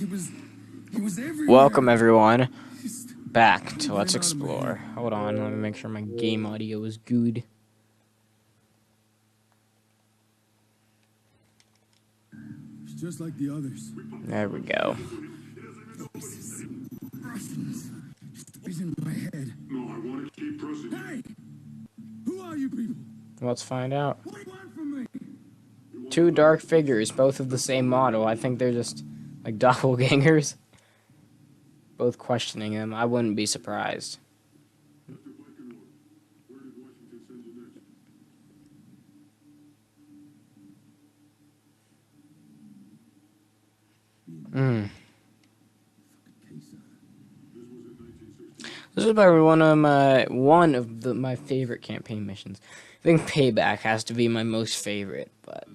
He was everywhere. Welcome everyone back to Let's Explore. Hold on, let me make sure my game audio is good. It's just like the others. There we go. He's in my head. No, I want to keep pressing. Hey! Who are you people? Let's find out. What do you want from me? Two dark figures, both of the same model. I think they're just like doppelgangers. Both questioning him. I wouldn't be surprised. This is probably one of my favorite campaign missions. I think Payback has to be my most favorite, but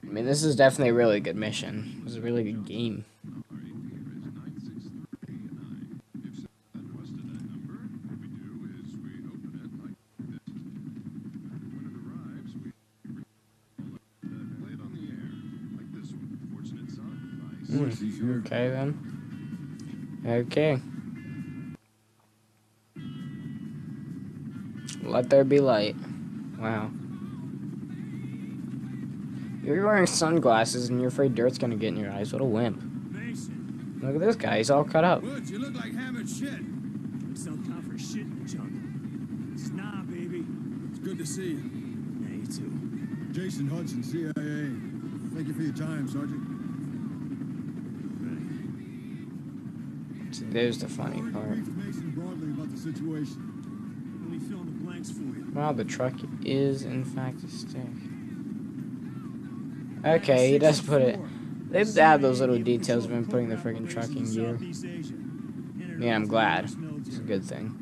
I mean, this is definitely a really good mission. It was a really good game. Okay then. Okay. Let there be light. Wow. You're wearing sunglasses and you're afraid dirt's gonna get in your eyes. What a wimp. Mason. Look at this guy. He's all cut up. Woods, you look like hammered shit. Some time for shit in the jungle. It's nah, baby. It's good to see you. Yeah, you too. Jason Hudson, CIA. Thank you for your time, Sergeant. So there's the funny part. Brief Mason broadly about the situation. Let me fill in the blanks for you. Wow, the truck is in fact a stick. Okay, he does put it. They've added those little details of him putting the freaking truck in gear. Yeah, I'm glad. It's a good thing.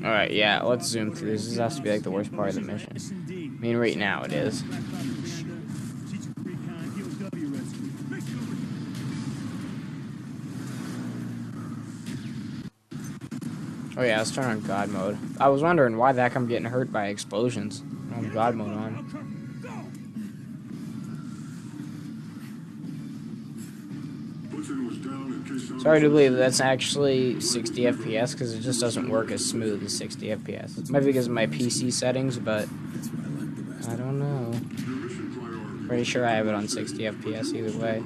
Alright, yeah, let's zoom through this. This has to be like the worst part of the mission. I mean, right now it is. Oh yeah, let's turn on God mode. I was wondering why the heck I'm getting hurt by explosions. On God mode on. Sorry to believe that's actually 60 FPS because it just doesn't work as smooth as 60 FPS. It might be because of my PC settings, but I don't know. Pretty sure I have it on 60 FPS either way.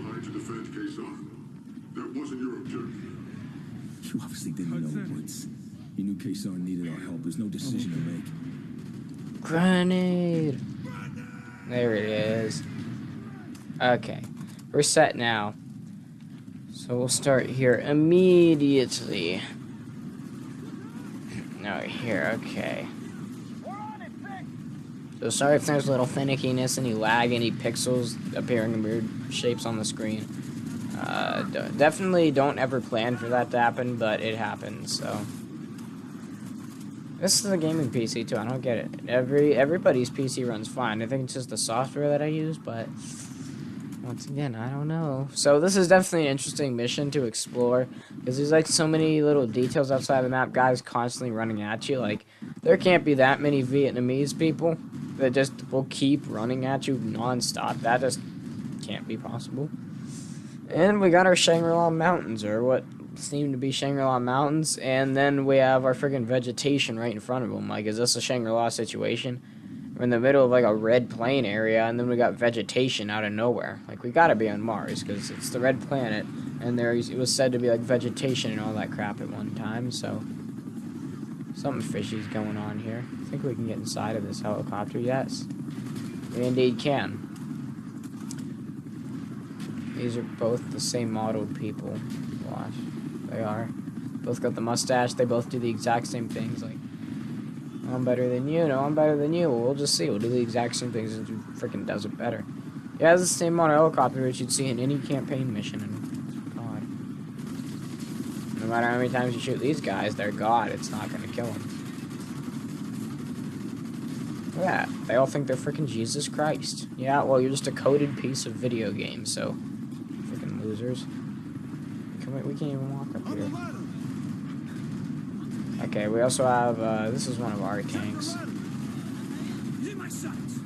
You obviously didn't know once. You knew Kason needed our help. There's no decision to make. Grenade! There it is. Okay. We're set now. So we'll start here immediately. No, here, okay. So sorry if there's a little finickiness, any lag, any pixels appearing in weird shapes on the screen. Definitely don't ever plan for that to happen, but it happens, so. This is a gaming PC too, I don't get it. Everybody's PC runs fine. I think it's just the software that I use, but once again, I don't know. So this is definitely an interesting mission to explore, because there's like so many little details outside the map, guys constantly running at you. Like, there can't be that many Vietnamese people that just will keep running at you non-stop. That just can't be possible. And we got our Shangri-La Mountains, or what seem to be Shangri-La Mountains, and then we have our friggin' vegetation right in front of them. Like, is this a Shangri-La situation? We're in the middle of, like, a red plain area, and then we got vegetation out of nowhere. Like, we gotta be on Mars, because it's the red planet, and it was said to be, like, vegetation and all that crap at one time, so something fishy's going on here. I think we can get inside of this helicopter, yes. We indeed can. These are both the same modeled people. Watch. They are. Both got the mustache. They both do the exact same things. Like, I'm better than you. No, I'm better than you. Well, we'll just see. We'll do the exact same things and freaking does it better. Yeah, it's the same model helicopter that you'd see in any campaign mission. And God. No matter how many times you shoot these guys, they're God. It's not going to kill them. Look at that. They all think they're freaking Jesus Christ. Yeah, well, you're just a coded piece of video game, so losers. We can't even walk up here. Okay, we also have, this is one of our tanks. He's in my sights.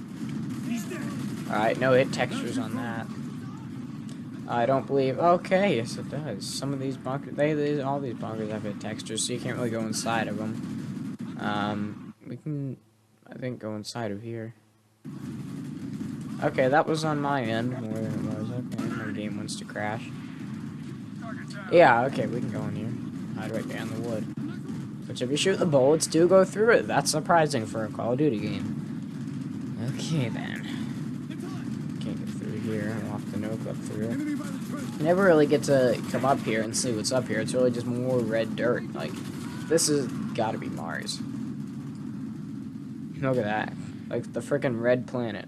He's dead. Alright, no hit textures on that. I don't believe, okay, yes it does. Some of these bunkers, all these bunkers have hit textures, so you can't really go inside of them. We can, I think, go inside of here. Okay, that was on my end, more than it was. Okay, my game wants to crash. Yeah, okay, we can go in here. Hide right down the wood. Which if you shoot the bullets do go through it. That's surprising for a Call of Duty game. Okay then. Can't get through here. I'll have to no clip through. You never really get to come up here and see what's up here. It's really just more red dirt. Like, this has gotta be Mars. Look at that. Like the frickin' red planet.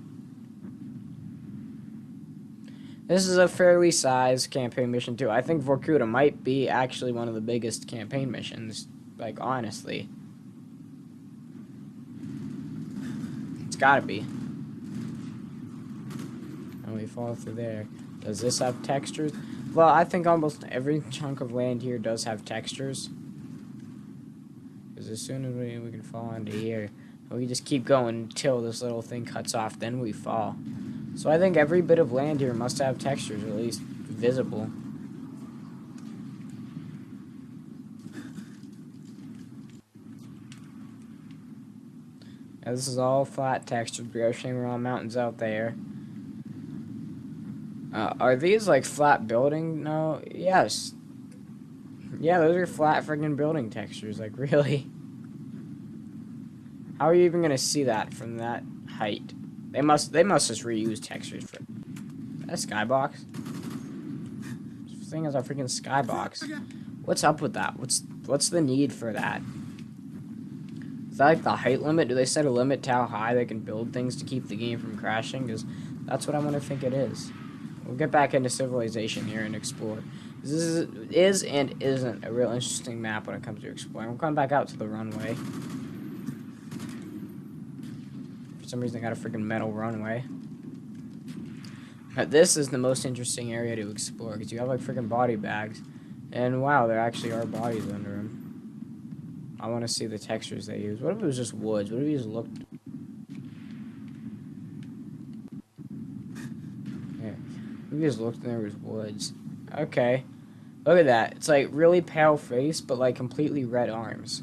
This is a fairly sized campaign mission too. I think Vorkuta might be actually one of the biggest campaign missions. Like, honestly. It's gotta be. And we fall through there. Does this have textures? Well, I think almost every chunk of land here does have textures. Because as soon as we can fall into here, we just keep going until this little thing cuts off, then we fall. So I think every bit of land here must have textures, or at least visible. Now, this is all flat textured. We are showing raw mountains out there. Are these like flat building? No. Yes. Yeah, those are flat friggin' building textures. Like, really? How are you even gonna see that from that height? They must just reuse textures for a skybox. This thing is a freaking skybox. What's up with that? What's the need for that? Is that like the height limit? Do they set a limit to how high they can build things to keep the game from crashing? Because that's what I want to think it is. We'll get back into Civilization here and explore. This is and isn't a real interesting map when it comes to exploring. We'll come back out to the runway. For some reason, I got a freaking metal runway. But this is the most interesting area to explore because you have like freaking body bags. And wow, there actually are bodies under them. I want to see the textures they use. What if it was just woods? What if you just looked... Yeah. We just looked and there was woods. Okay. Look at that. It's like really pale face, but like completely red arms.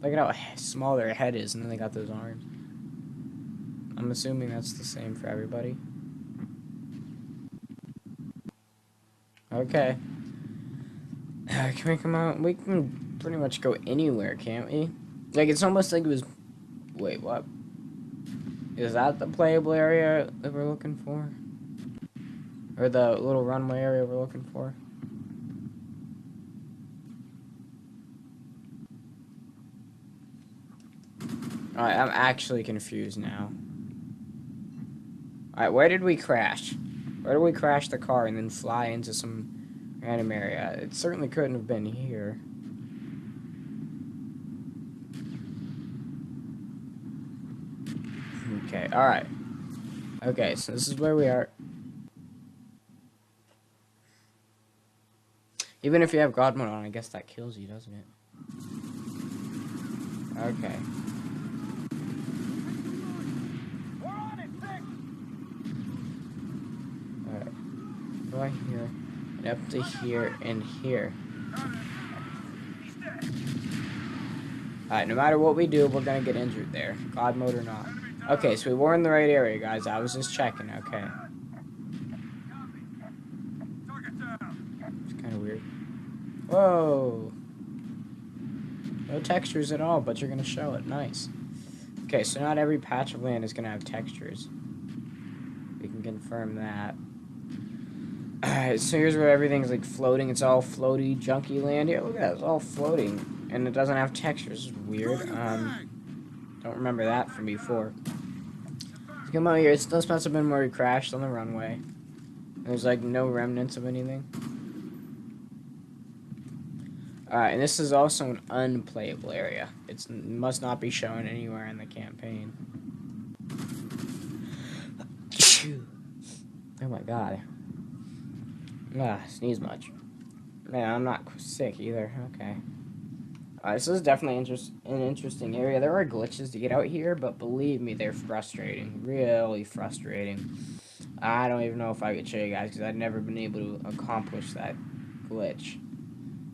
Look at how small their head is, and then they got those arms. I'm assuming that's the same for everybody. Okay. Can we come out? We can pretty much go anywhere, can't we? Like, it's almost like it was... Wait, what? Is that the playable area that we're looking for? Or the little runway area we're looking for? Alright, I'm actually confused now. Alright, where did we crash? Where did we crash the car and then fly into some random area? It certainly couldn't have been here. Okay, alright. Okay, so this is where we are. Even if you have God mode on, I guess that kills you, doesn't it? Okay. Alright. Right here. And up to here and here. Alright, no matter what we do, we're gonna get injured there. God mode or not. Okay, so we were in the right area, guys. I was just checking, okay. It's kind of weird. Whoa! No textures at all, but you're gonna show it. Nice. Okay, so not every patch of land is gonna have textures. We can confirm that. Alright, so here's where everything's like floating. It's all floaty, junky land here. Look at that, it's all floating. And it doesn't have textures. It's weird. Don't remember that from before. So come out here. This must have been where we crashed on the runway. There's like no remnants of anything. Alright, and this is also an unplayable area. It must not be shown anywhere in the campaign. Oh my god. Sneeze much. Man, I'm not sick either. Okay. This is definitely an interesting area. There are glitches to get out here, but believe me, they're frustrating. Really frustrating. I don't even know if I could show you guys, because I've never been able to accomplish that glitch.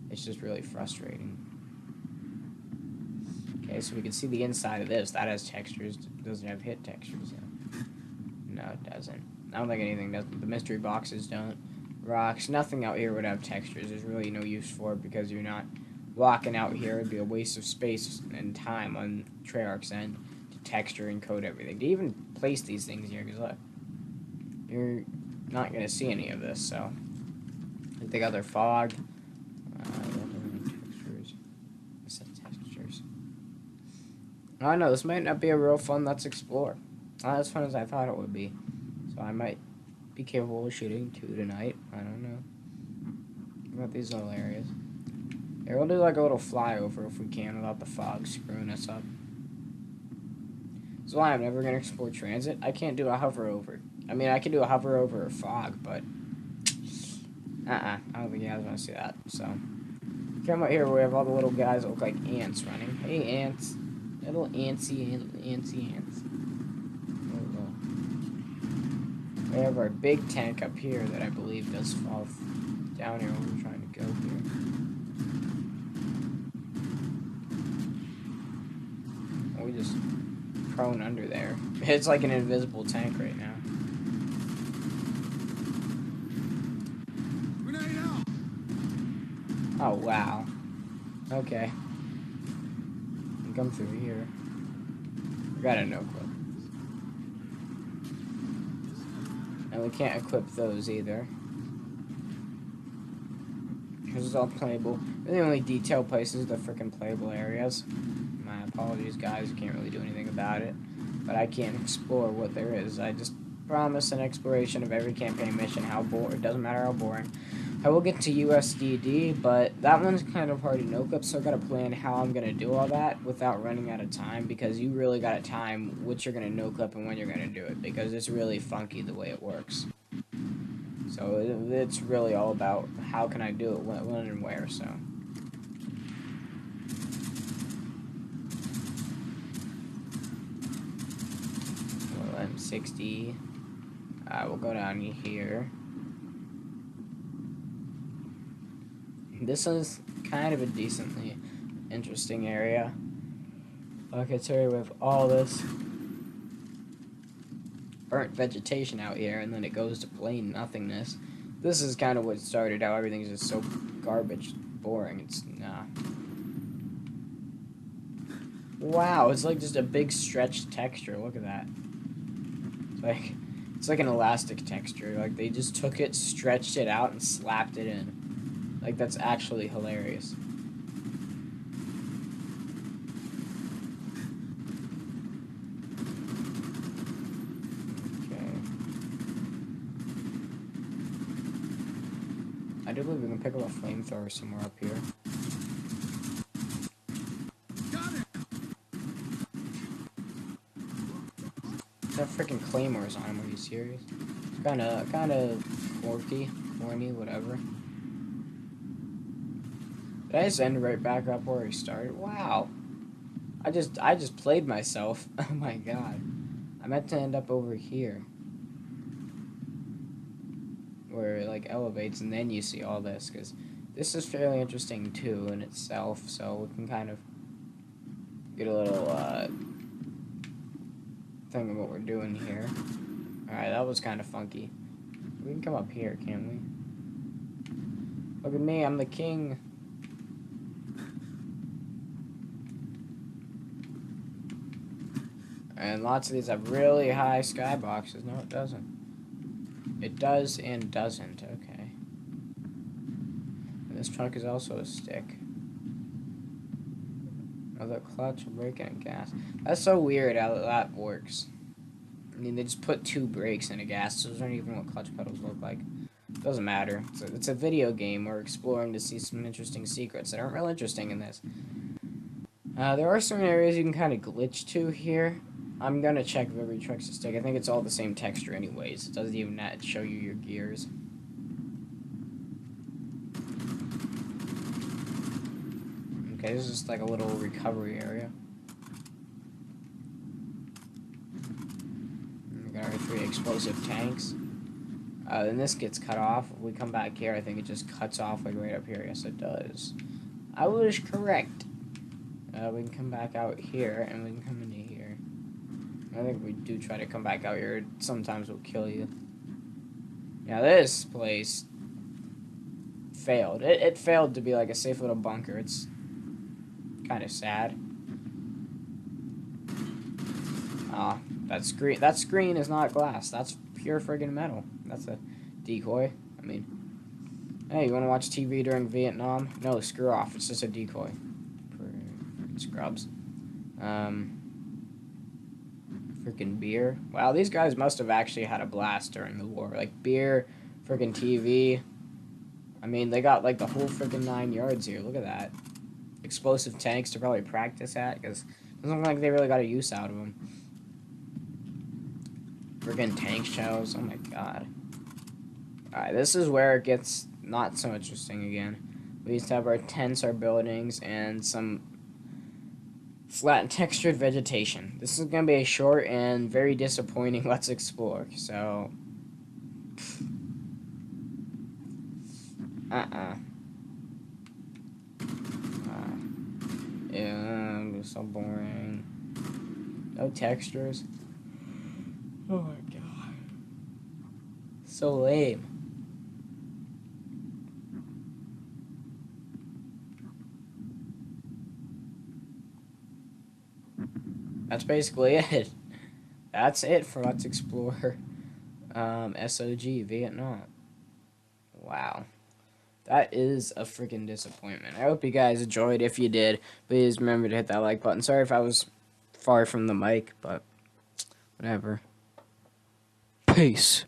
It's just really frustrating. Okay, so we can see the inside of this. That has textures. It doesn't have hit textures, though. No, it doesn't. I don't think anything does. The mystery boxes don't. Rocks. Nothing out here would have textures. There's really no use for it, because you're not walking out here. It'd be a waste of space and time on Treyarch's end to texture and code everything. To even place these things here, because look, you're not going to see any of this, so. They got their fog. Textures. It says textures. I don't know, this might not be a real fun Let's Explore. Not as fun as I thought it would be. So I might be capable of shooting 2 tonight. I don't know. What about these little areas? Here, we'll do like a little flyover if we can without the fog screwing us up. That's why I'm never going to explore transit. I can't do a hover over. I mean, I can do a hover over a fog, but I don't think you guys want to see that. So, come out here where we have all the little guys that look like ants running. Hey, ants. Little antsy ants. We have our big tank up here that I believe does fall down here when we're trying to go here. We just prone under there. It's like an invisible tank right now. Oh, wow. Okay. Come through here. I got a no-clip. And we can't equip those either. This is all playable. The only detailed places are the freaking playable areas. My apologies, guys. I can't really do anything about it. But I can't explore what there is. I just promise an exploration of every campaign mission. How boring. It doesn't matter how boring. I will get to USDD, but that one's kind of hard to no-clip, so I gotta plan how I'm gonna do all that without running out of time, because you really gotta time which you're gonna no-clip and when you're gonna do it, because it's really funky the way it works. So it's really all about how can I do it, when and where, so. Well, M60. We'll go down here. This is kind of a decently interesting area. Like I tell you, we have all this burnt vegetation out here, and then it goes to plain nothingness. This is kind of what started how everything's just so garbage, boring. It's nah. Wow, it's like just a big stretched texture. Look at that. It's like an elastic texture. Like they just took it, stretched it out, and slapped it in. Like, that's actually hilarious. Okay. I do believe we can pick up a flamethrower somewhere up here. That freaking claymores on him, are you serious? Kinda quirky, corny, whatever. Did I just end right back up where he started? Wow. I just played myself. Oh my god. I meant to end up over here. Where it like elevates and then you see all this, because this is fairly interesting too in itself, so we can kind of get a little thing of what we're doing here. Alright, that was kind of funky. We can come up here, can't we? Look at me, I'm the king. And lots of these have really high skyboxes. No, it doesn't. It does and doesn't. Okay. And this trunk is also a stick. Another clutch, a brake, and a gas. That's so weird how that works. I mean, they just put 2 brakes and a gas. Those aren't even what clutch pedals look like. Doesn't matter. It's a video game. We're exploring to see some interesting secrets that aren't real interesting in this. There are certain areas you can kind of glitch to here. I'm gonna check if every truck's a stick. I think it's all the same texture anyways. It doesn't even show you your gears. Okay, this is just like a little recovery area. We got our 3 explosive tanks. Then this gets cut off. If we come back here, I think it just cuts off like right up here. Yes, it does. I was correct. We can come back out here, and we can come into here. I think we do try to come back out here. Sometimes will kill you. Now this place failed. It failed to be like a safe little bunker. It's kind of sad. Ah, that screen is not glass. That's pure friggin' metal. That's a decoy. I mean, hey, you want to watch TV during Vietnam? No, screw off. It's just a decoy. For scrubs. Freaking beer. Wow, these guys must have actually had a blast during the war. Like beer, freaking TV. I mean, they got like the whole freaking 9 yards here. Look at that. Explosive tanks to probably practice at, because it doesn't look like they really got a use out of them. Freaking tank shells. Oh my god. Alright, this is where it gets not so interesting again. We used to have our tents, our buildings, and some flat and textured vegetation. This is going to be a short and very disappointing Let's Explore, so... Yeah, it's so boring. No textures. Oh my god. So lame. That's basically it. That's it for Let's Explore S.O.G. Vietnam. Wow. That is a freaking disappointment. I hope you guys enjoyed. If you did, please remember to hit that like button. Sorry if I was far from the mic, but whatever. Peace.